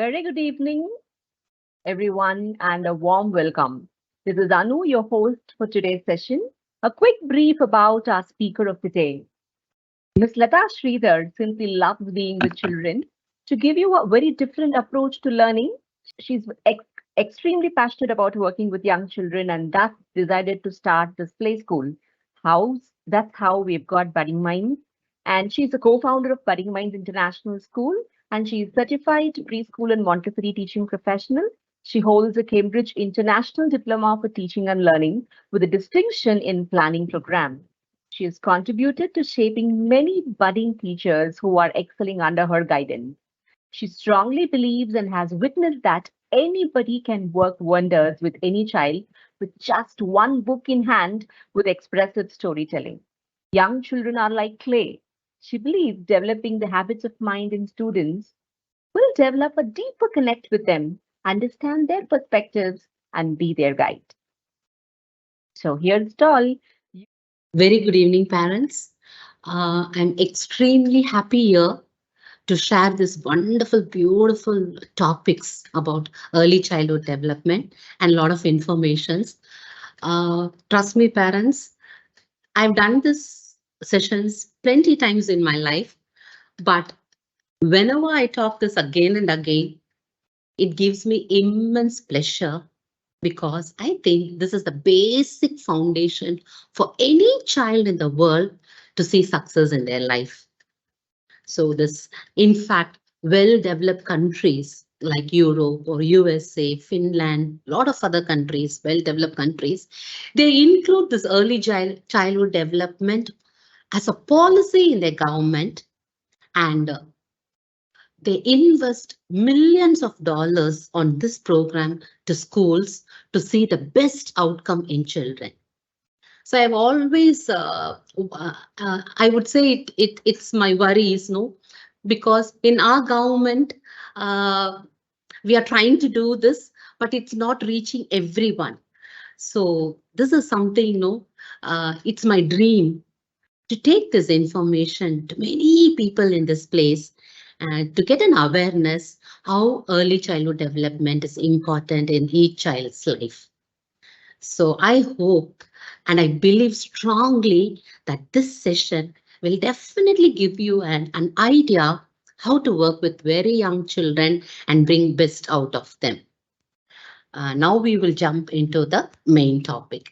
Very good evening, everyone, and a warm welcome. This is Anu, your host for today's session. A quick brief about our speaker of the day. Miss Lata Sridhar simply loves being with children. To give you a very different approach to learning, she's extremely passionate about working with young children and thus decided to start this play school. That's how we've got Budding Minds. And she's a co-founder of Budding Minds International School, and she's certified preschool and Montessori teaching professional. She holds a Cambridge International Diploma for Teaching and Learning with a distinction in planning program. She has contributed to shaping many budding teachers who are excelling under her guidance. She strongly believes and has witnessed that anybody can work wonders with any child with just one book in hand with expressive storytelling. Young children are like clay. She believes developing the habits of mind in students will develop a deeper connect with them, understand their perspectives, and be their guide. So here's Doll. Very good evening, parents. I'm extremely happy here to share this wonderful, beautiful topics about early childhood development and a lot of informations. Trust me, parents, I've done this sessions plenty times in my life, but whenever I talk this again and again, it gives me immense pleasure because I think this is the basic foundation for any child in the world to see success in their life. So this, in fact, well-developed countries like Europe or USA, Finland, a lot of other countries, well-developed countries, they include this early childhood development as a policy in their government, and they invest millions of dollars on this program to schools to see the best outcome in children. So I've always, I would say it's my worries, no, because in our government, uh, we are trying to do this, but it's not reaching everyone. So this is something, no, it's my dream to take this information to many people in this place and to get an awareness how early childhood development is important in each child's life. So I hope and I believe strongly that this session will definitely give you an idea how to work with very young children and bring best out of them. Now we will jump into the main topic.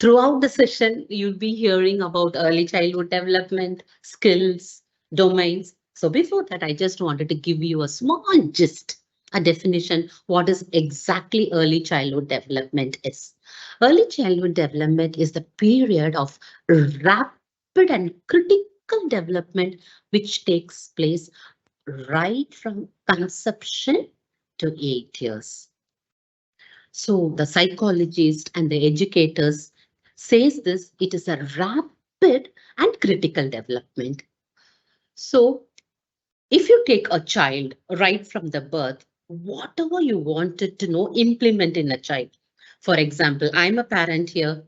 Throughout the session, you'll be hearing about early childhood development, skills, domains. So before that, I just wanted to give you a small gist, a definition, what is exactly early childhood development is. Early childhood development is the period of rapid and critical development which takes place right from conception to 8 years. So the psychologists and the educators says this, it is a rapid and critical development. So if you take a child right from the birth, whatever you wanted to know, implement in a child. For example, I'm a parent here.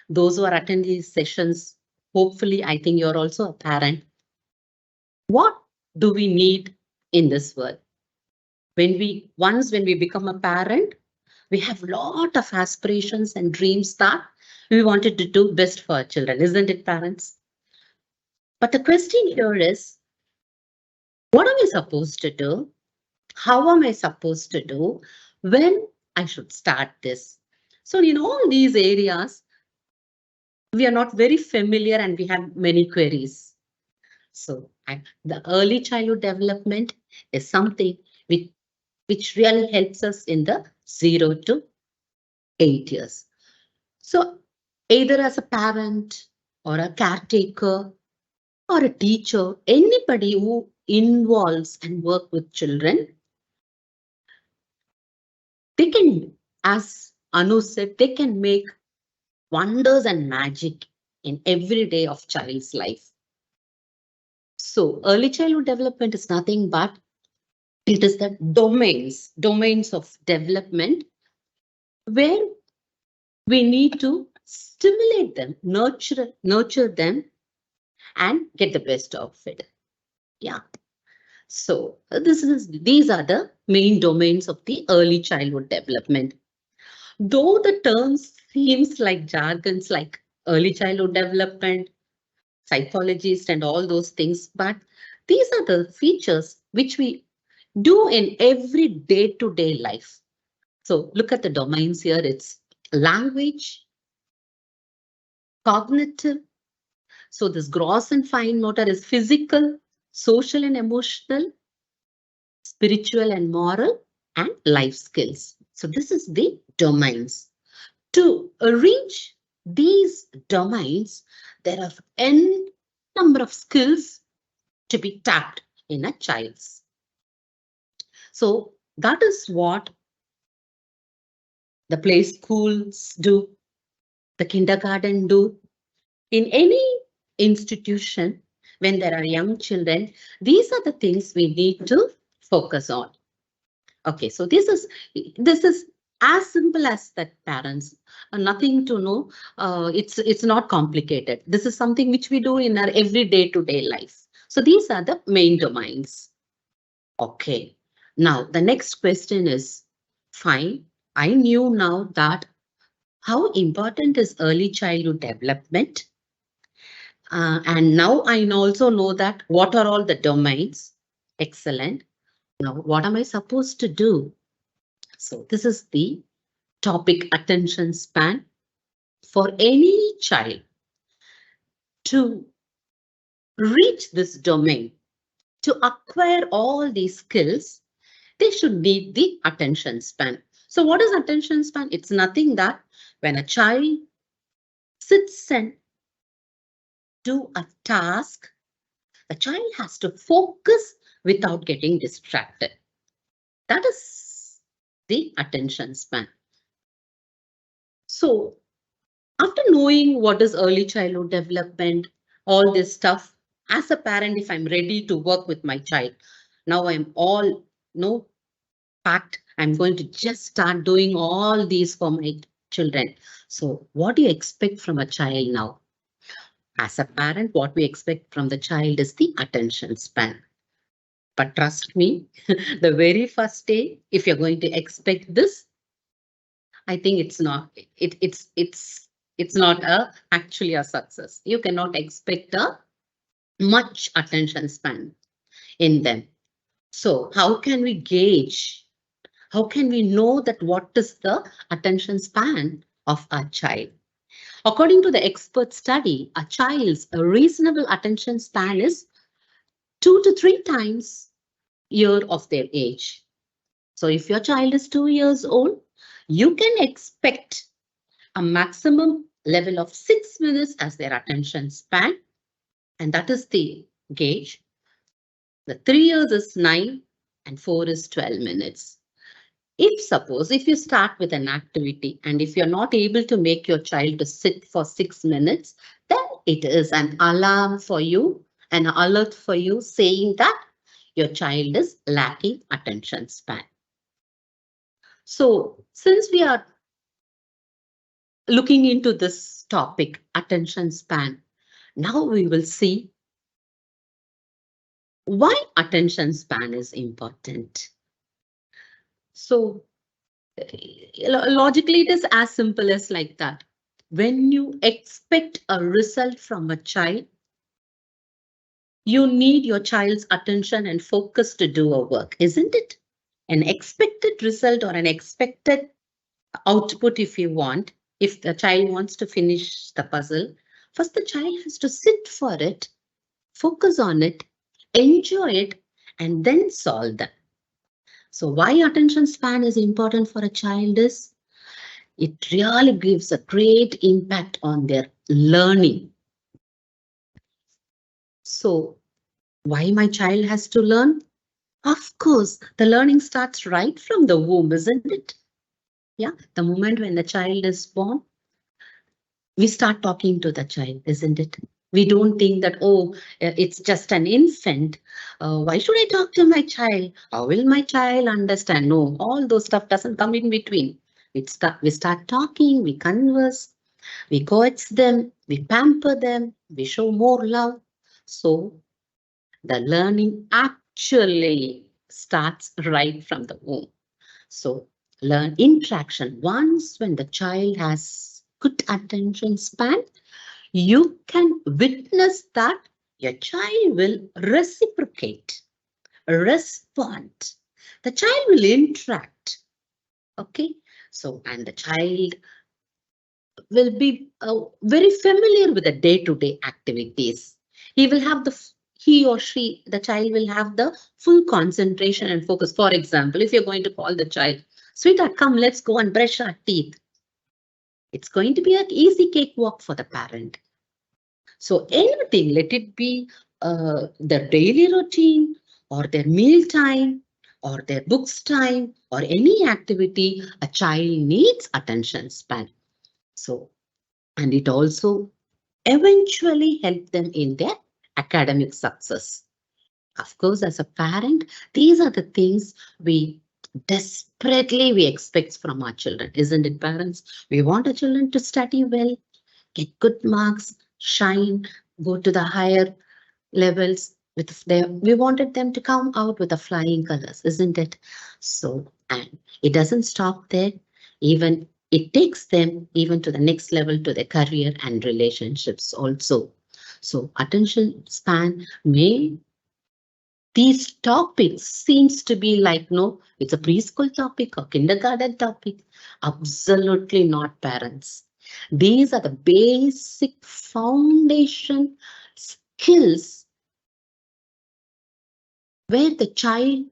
Those who are attending these sessions, hopefully, I think you're also a parent. What do we need in this world? When we become a parent, we have a lot of aspirations and dreams that we wanted to do best for our children, isn't it, parents? But the question here is, what am I supposed to do? How am I supposed to do? When I should start this? So in all these areas, we are not very familiar and we have many queries. So the early childhood development is something which really helps us in the 0 to 8 years. So either as a parent or a caretaker or a teacher, anybody who involves and work with children, they can, as Anu said, they can make wonders and magic in every day of child's life. So early childhood development is nothing but it is the domains of development where we need to stimulate them, nurture them, and get the best of it. Yeah. So these are the main domains of the early childhood development. Though the term seems like jargons like early childhood development, psychologist, and all those things, but these are the features which we do in every day-to-day life. So look at the domains here. It's language, cognitive. So this gross and fine motor is physical, social and emotional, spiritual and moral, and life skills. So this is the domains. To reach these domains, there are n number of skills to be tapped in a child's. So that is what the play schools do, the kindergarten do. In any institution, when there are young children, these are the things we need to focus on. Okay, so this is as simple as that, parents. Nothing to know. It's not complicated. This is something which we do in our every day-to-day life. So these are the main domains. Okay. Now the next question is, fine. I knew now that how important is early childhood development. And now I also know that what are all the domains. Excellent. Now, what am I supposed to do? So this is the topic attention span for any child to reach this domain, to acquire all these skills, they should need the attention span. So what is attention span? It's nothing that when a child sits and do a task, the child has to focus without getting distracted. That is the attention span. So after knowing what is early childhood development, all this stuff, as a parent, if I'm ready to work with my child, now I'm all no packed. I'm going to just start doing all these for my children. So what do you expect from a child now? As a parent, what we expect from the child is the attention span. But trust me, the very first day, if you're going to expect this, I think it's not. It's not actually a success. You cannot expect a much attention span in them. So how can we gauge? How can we know that what is the attention span of a child? According to the expert study, a child's reasonable attention span is 2 to 3 times year of their age. So if your child is 2 years old, you can expect a maximum level of 6 minutes as their attention span. And that is the gauge. The 3 years is 9 and 4 is 12 minutes. If you start with an activity and if you're not able to make your child to sit for 6 minutes, then it is an alarm for you, an alert for you saying that your child is lacking attention span. So since we are looking into this topic, attention span, now we will see why attention span is important. So logically, it is as simple as like that. When you expect a result from a child, you need your child's attention and focus to do a work, isn't it? An expected result or an expected output, if you want, if the child wants to finish the puzzle, first the child has to sit for it, focus on it, enjoy it, and then solve them. So why attention span is important for a child is it really gives a great impact on their learning. So why my child has to learn? Of course, the learning starts right from the womb, isn't it? Yeah, the moment when the child is born, we start talking to the child, isn't it? We don't think that, oh, it's just an infant. Why should I talk to my child? How will my child understand? No, all those stuff doesn't come in between. We start talking, we converse, we coax them, we pamper them, we show more love. So the learning actually starts right from the womb. So learn interaction. Once when the child has good attention span, you can witness that your child will reciprocate, respond. The child will interact. Okay. So, and the child will be very familiar with the day-to-day activities. He will have he or she, the child will have the full concentration and focus. For example, if you're going to call the child, sweetheart, come, let's go and brush our teeth. It's going to be an easy cakewalk for the parent. So anything, let it be their daily routine or their meal time or their books time or any activity, a child needs attention span. So, and it also eventually help them in their academic success. Of course, as a parent, these are the things we expect from our children, isn't it, parents? We want our children to study well, get good marks, shine, go to the higher levels with their, we wanted them to come out with the flying colors, isn't it? So, and it doesn't stop there. Even it takes them even to the next level to their career and relationships also. So attention span may these topics seems to be like, no, it's a preschool topic or kindergarten topic. Absolutely not, parents. These are the basic foundation skills where the child,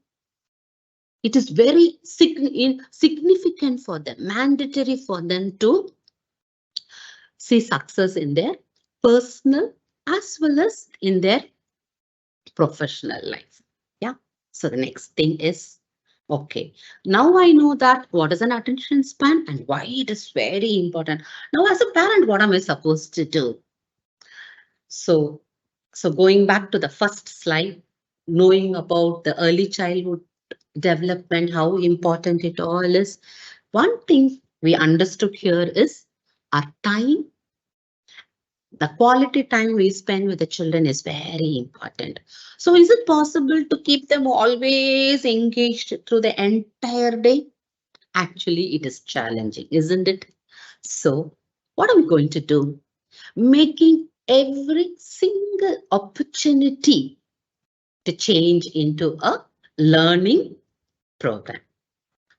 it is very significant for them, mandatory for them to see success in their personal as well as in their professional life. Yeah. So the next thing is, okay, now I know that what is an attention span and why it is very important. Now, as a parent, what am I supposed to do? So, so going back to the first slide, knowing about the early childhood development, how important it all is. One thing we understood here is our time, the quality time we spend with the children is very important. So is it possible to keep them always engaged through the entire day? Actually, it is challenging, isn't it? So what are we going to do? Making every single opportunity to change into a learning program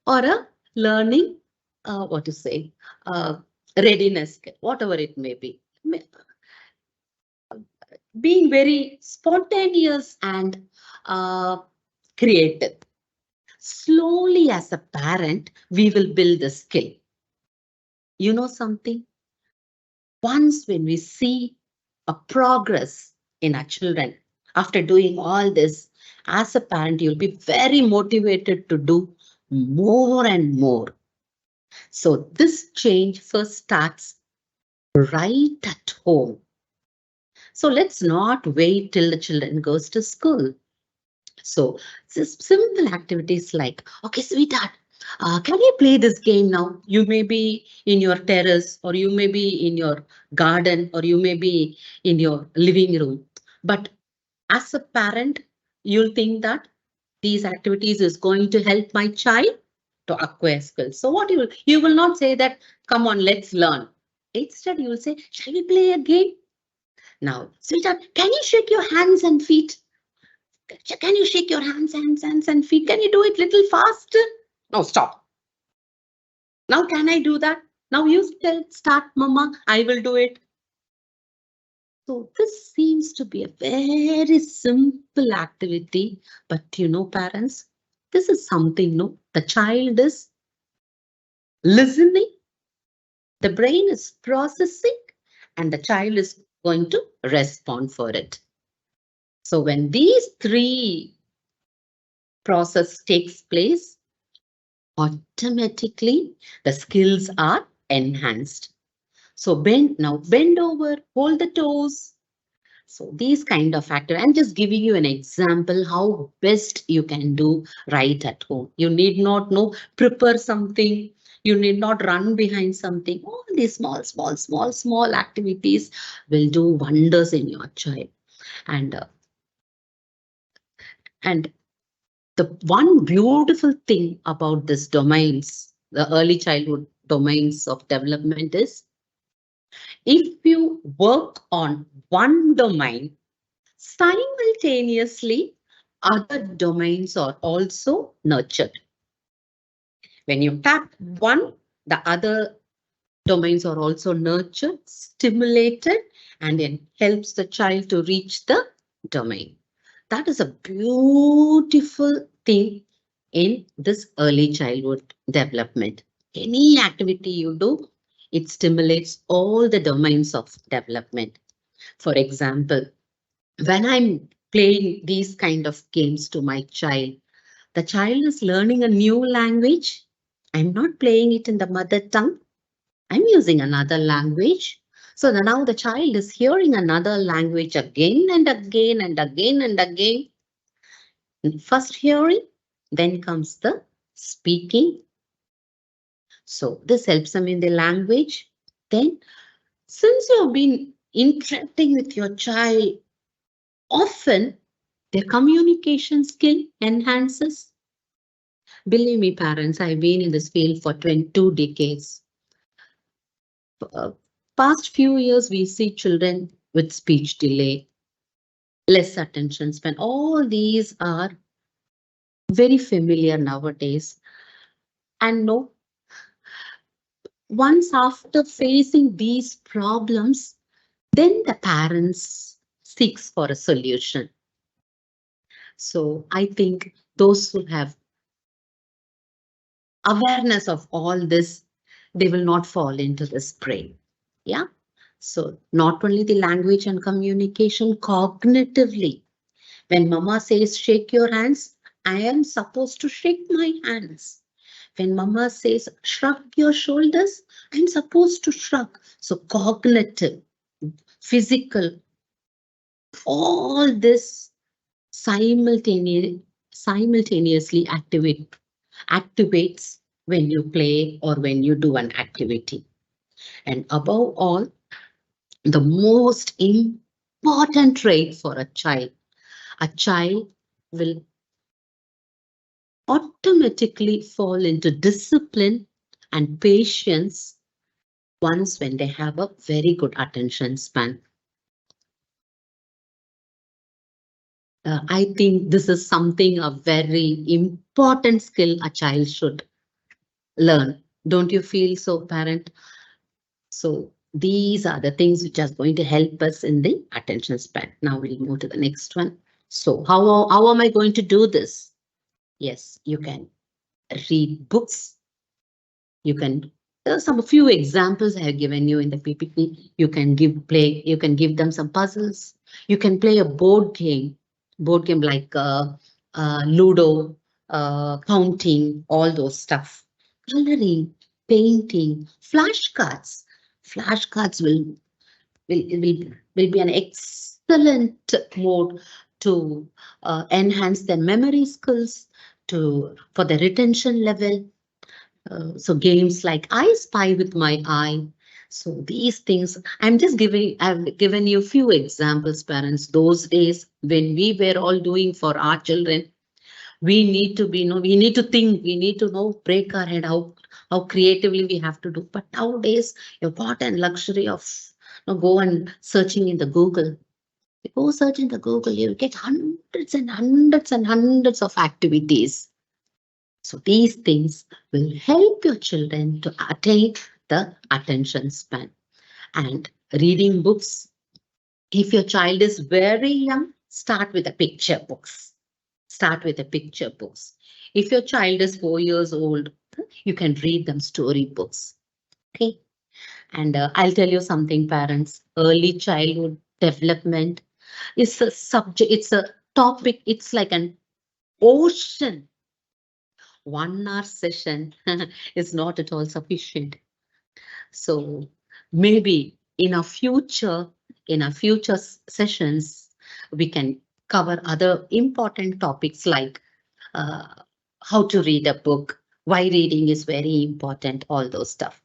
or a learning, what to say, uh, readiness, whatever it may be. Being very spontaneous and uh, creative. Slowly, as a parent, we will build the skill. You know something? Once when we see a progress in our children after doing all this, as a parent, you'll be very motivated to do more and more. So this change first starts right at home. So let's not wait till the children goes to school. So just simple activities like, okay, sweetheart, can you play this game now? You may be in your terrace or you may be in your garden or you may be in your living room. But as a parent, you'll think that these activities is going to help my child to acquire skills. So what you will not say that, come on, let's learn. Instead, you will say, shall we play a game? Now, sweetheart, can you shake your hands and feet? Can you shake your hands and feet? Can you do it little faster? No, stop. Now can I do that? Now you start, Mama. I will do it. So this seems to be a very simple activity, but you know, parents, this is something, no, the child is listening, the brain is processing, and the child is going to respond for it. So when these three process takes place, automatically the skills are enhanced. So bend over, hold the toes. So these kind of factor. I'm just giving you an example how best you can do right at home. You need not know prepare something. You need not run behind something. All these small activities will do wonders in your child. And and The one beautiful thing about this domains, the early childhood domains of development is if you work on one domain, simultaneously other domains are also nurtured. When you tap one, the other domains are also nurtured, stimulated, and it helps the child to reach the domain. That is a beautiful thing in this early childhood development. Any activity you do, it stimulates all the domains of development. For example, when I'm playing these kind of games to my child, the child is learning a new language. I'm not playing it in the mother tongue. I'm using another language. So now the child is hearing another language again and again and again and again. First hearing, then comes the speaking. So this helps them in the language. Then, since you have been interacting with your child often, their communication skill enhances. Believe me, parents, I've been in this field for 22 decades. Uh, Past few years, we see children with speech delay, less attention span. All these are very familiar nowadays. And no, once after facing these problems, then the parents seeks for a solution. So I think those who have awareness of all this, they will not fall into this prey. Yeah. So not only the language and communication cognitively, when mama says shake your hands, I am supposed to shake my hands. When mama says shrug your shoulders, I'm supposed to shrug. So cognitive, physical, all this simultaneously activates when you play or when you do an activity. And above all, the most important trait for a child will automatically fall into discipline and patience once when they have a very good attention span. I think this is something a very important skill a child should learn. Don't you feel so, parent? So these are the things which are going to help us in the attention span. Now we'll move to the next one. So how am I going to do this? Yes, you can read books. You can, there are some few examples I have given you in the PPT. You can you can give them some puzzles. You can play a board game like Ludo, counting, all those stuff. Coloring, painting, flashcards. Flashcards will be an excellent mode to enhance their memory skills, to for the retention level. So games like I Spy with My Eye. So these things, I've given you a few examples, parents. Those days when we were all doing for our children, we need to be, we need to think, we need to know, break our head, how creatively we have to do. But nowadays, you've got a luxury of go and searching in the Google. You go search in the Google, you'll get hundreds and hundreds and hundreds of activities. So these things will help your children to attain the attention span. And reading books, if your child is very young, start with the picture books. Start with the picture books. If your child is 4 years old, you can read them story books. Okay. And I'll tell you something, parents, early childhood development is a subject, it's a topic, it's like an ocean. 1 hour session is not at all sufficient. So maybe in a future sessions, we can cover other important topics like uh, how to read a book, why reading is very important, all those stuff.